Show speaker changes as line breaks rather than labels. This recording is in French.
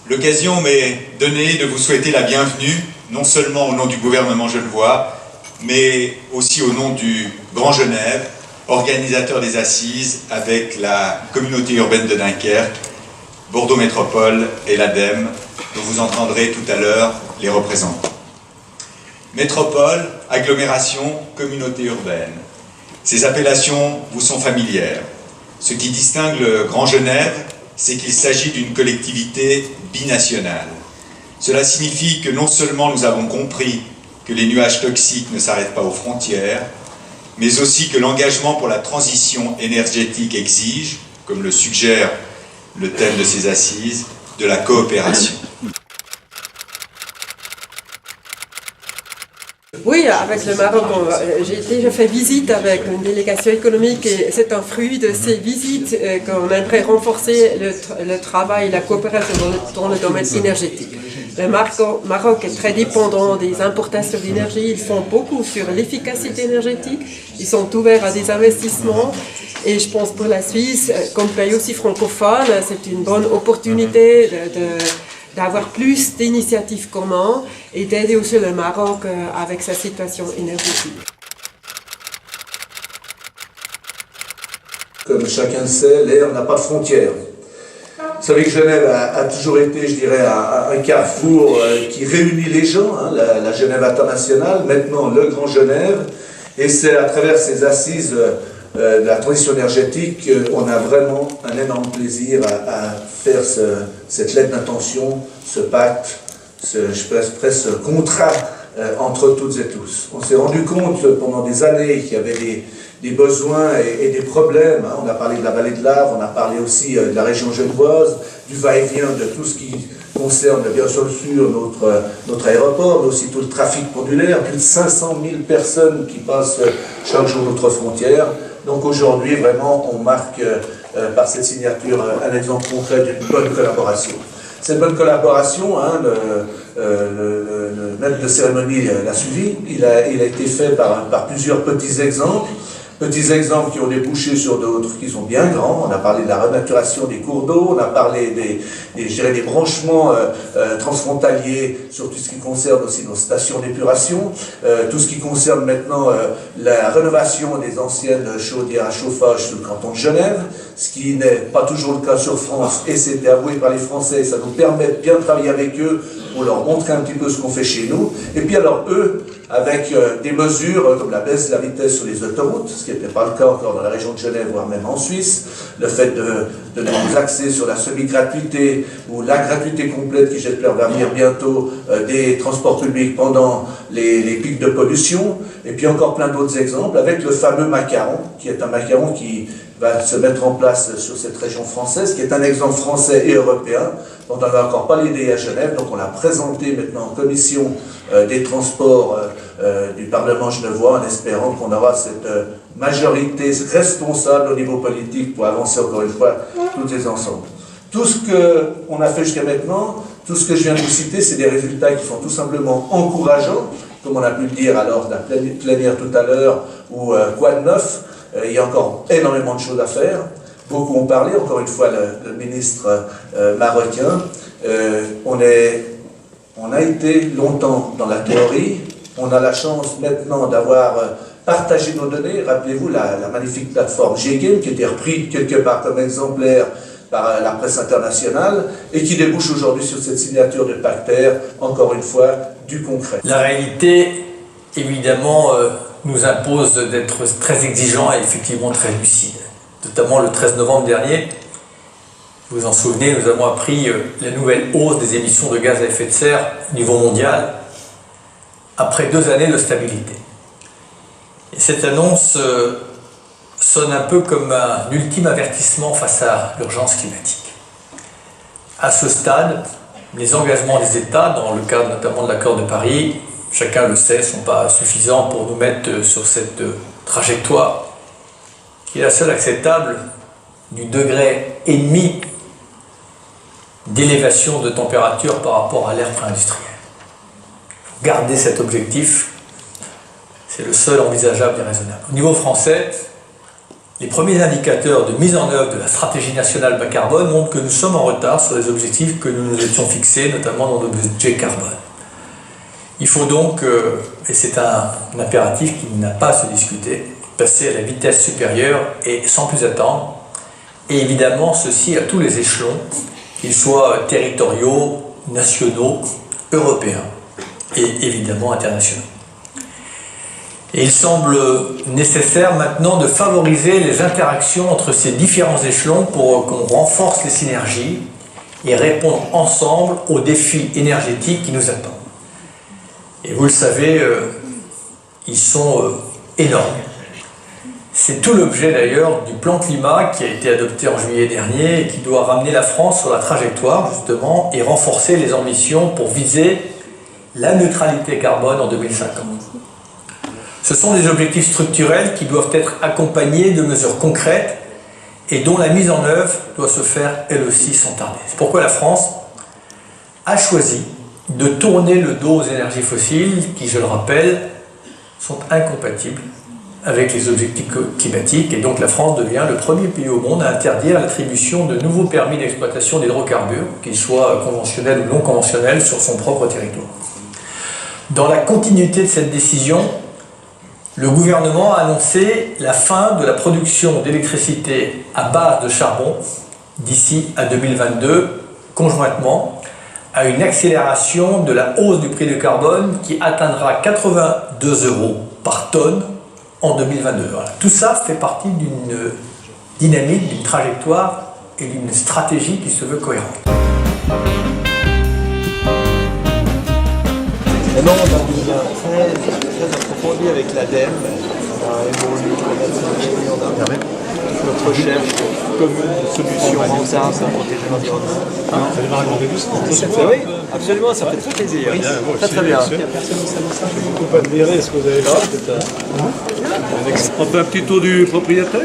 L'occasion m'est donnée de vous souhaiter la bienvenue, non seulement au nom du gouvernement genevois, mais aussi au nom du Grand Genève, organisateur des assises avec la communauté urbaine de Dunkerque, Bordeaux Métropole et l'ADEME, dont vous entendrez tout à l'heure les représentants. Métropole, agglomération, communauté urbaine. Ces appellations vous sont familières. Ce qui distingue le Grand Genève, c'est qu'il s'agit d'une collectivité binationale. Cela signifie que non seulement nous avons compris que les nuages toxiques ne s'arrêtent pas aux frontières, mais aussi que l'engagement pour la transition énergétique exige, comme le suggère le thème de ces assises, de la coopération.
Oui, avec le Maroc, j'ai déjà fait visite avec une délégation économique et c'est un fruit de ces visites qu'on aimerait renforcer le travail et la coopération dans le domaine énergétique. Le Maroc est très dépendant des importations d'énergie, ils font beaucoup sur l'efficacité énergétique, ils sont ouverts à des investissements et je pense pour la Suisse, comme pays aussi francophone, c'est une bonne opportunité d'avoir plus d'initiatives communes et d'aider aussi le Maroc avec sa situation énergétique.
Comme chacun le sait, l'air n'a pas de frontières. Vous savez que Genève a toujours été, je dirais, un carrefour qui réunit les gens, hein, la Genève internationale, maintenant le Grand Genève, et c'est à travers ces assises de la transition énergétique, on a vraiment un énorme plaisir à faire cette lettre d'intention, ce pacte, ce contrat entre toutes et tous. On s'est rendu compte pendant des années qu'il y avait des besoins et des problèmes. Hein. On a parlé de la vallée de l'Arve, on a parlé aussi de la région genevoise, du va-et-vient de tout ce qui concerne bien sûr notre aéroport, mais aussi tout le trafic pendulaire, plus de 500 000 personnes qui passent chaque jour notre frontière. Donc aujourd'hui, vraiment, on marque par cette signature un exemple concret d'une bonne collaboration. Cette bonne collaboration, hein, le maître de cérémonie l'a suivi, il a été fait par plusieurs petits exemples qui ont débouché sur d'autres qui sont bien grands. On a parlé de la renaturation des cours d'eau, on a parlé des branchements transfrontaliers sur tout ce qui concerne aussi nos stations d'épuration, tout ce qui concerne maintenant la rénovation des anciennes chaudières à chauffage sur le canton de Genève, ce qui n'est pas toujours le cas sur France, et c'était avoué par les Français, ça nous permet de bien travailler avec eux pour leur montrer un petit peu ce qu'on fait chez nous. Et puis alors eux, avec des mesures comme la baisse de la vitesse sur les autoroutes, ce qui n'était pas le cas encore dans la région de Genève, voire même en Suisse, le fait de nous axer sur la semi-gratuité ou la gratuité complète qui j'espère va venir bientôt des transports publics pendant les pics de pollution, et puis encore plein d'autres exemples, avec le fameux macaron, qui est un macaron qui va se mettre en place sur cette région française, qui est un exemple français et européen, dont on n'a encore pas l'idée à Genève, donc on l'a présenté maintenant en commission des transports du Parlement genevois, en espérant qu'on aura cette majorité responsable au niveau politique pour avancer encore une fois tous les ensemble. Tout ce qu'on a fait jusqu'à maintenant, tout ce que je viens de vous citer, c'est des résultats qui sont tout simplement encourageants, comme on a pu le dire alors de la plénière tout à l'heure, ou quoi de neuf. Il y a encore énormément de choses à faire. Beaucoup ont parlé, encore une fois, le ministre marocain. On a été longtemps dans la théorie. On a la chance maintenant d'avoir partagé nos données. Rappelez-vous la magnifique plateforme G-Game qui a été reprise quelque part comme exemplaire par la presse internationale et qui débouche aujourd'hui sur cette signature de pactaire, encore une fois, du concret.
La réalité, évidemment, nous impose d'être très exigeants et effectivement très lucides. Notamment le 13 novembre dernier, vous vous en souvenez, nous avons appris la nouvelle hausse des émissions de gaz à effet de serre au niveau mondial après 2 années de stabilité. Et cette annonce sonne un peu comme un ultime avertissement face à l'urgence climatique. À ce stade, les engagements des États, dans le cadre notamment de l'accord de Paris, chacun le sait, ne sont pas suffisants pour nous mettre sur cette trajectoire qui est la seule acceptable du 1,5 degré d'élévation de température par rapport à l'ère pré-industrielle. Garder cet objectif, c'est le seul envisageable et raisonnable. Au niveau français, les premiers indicateurs de mise en œuvre de la stratégie nationale bas carbone montrent que nous sommes en retard sur les objectifs que nous nous étions fixés, notamment dans nos budgets carbone. Il faut donc, et c'est un impératif qui n'a pas à se discuter, passer à la vitesse supérieure et sans plus attendre, et évidemment ceci à tous les échelons, qu'ils soient territoriaux, nationaux, européens et évidemment internationaux. Et il semble nécessaire maintenant de favoriser les interactions entre ces différents échelons pour qu'on renforce les synergies et répondre ensemble aux défis énergétiques qui nous attendent. Et vous le savez, ils sont énormes. C'est tout l'objet d'ailleurs du plan climat qui a été adopté en juillet dernier et qui doit ramener la France sur la trajectoire justement et renforcer les ambitions pour viser la neutralité carbone en 2050. Ce sont des objectifs structurels qui doivent être accompagnés de mesures concrètes et dont la mise en œuvre doit se faire elle aussi sans tarder. C'est pourquoi la France a choisi de tourner le dos aux énergies fossiles qui, je le rappelle, sont incompatibles avec les objectifs climatiques et donc la France devient le premier pays au monde à interdire l'attribution de nouveaux permis d'exploitation d'hydrocarbures, qu'ils soient conventionnels ou non conventionnels, sur son propre territoire. Dans la continuité de cette décision, le gouvernement a annoncé la fin de la production d'électricité à base de charbon d'ici à 2022, conjointement à une accélération de la hausse du prix du carbone qui atteindra 82 € par tonne en 2022. Voilà. Tout ça fait partie d'une dynamique, d'une trajectoire et d'une stratégie qui se veut cohérente.
Maintenant, on a un lien très approfondi avec l'ADEME. On a évolué, on a notre recherche commune de solutions ensemble pour protéger l'environnement.
Vous allez me raconter tout ça?
Oui, absolument, ça fait très plaisir. Très bien.
J'ai beaucoup admiré ce que vous avez fait. On fait un petit tour du propriétaire.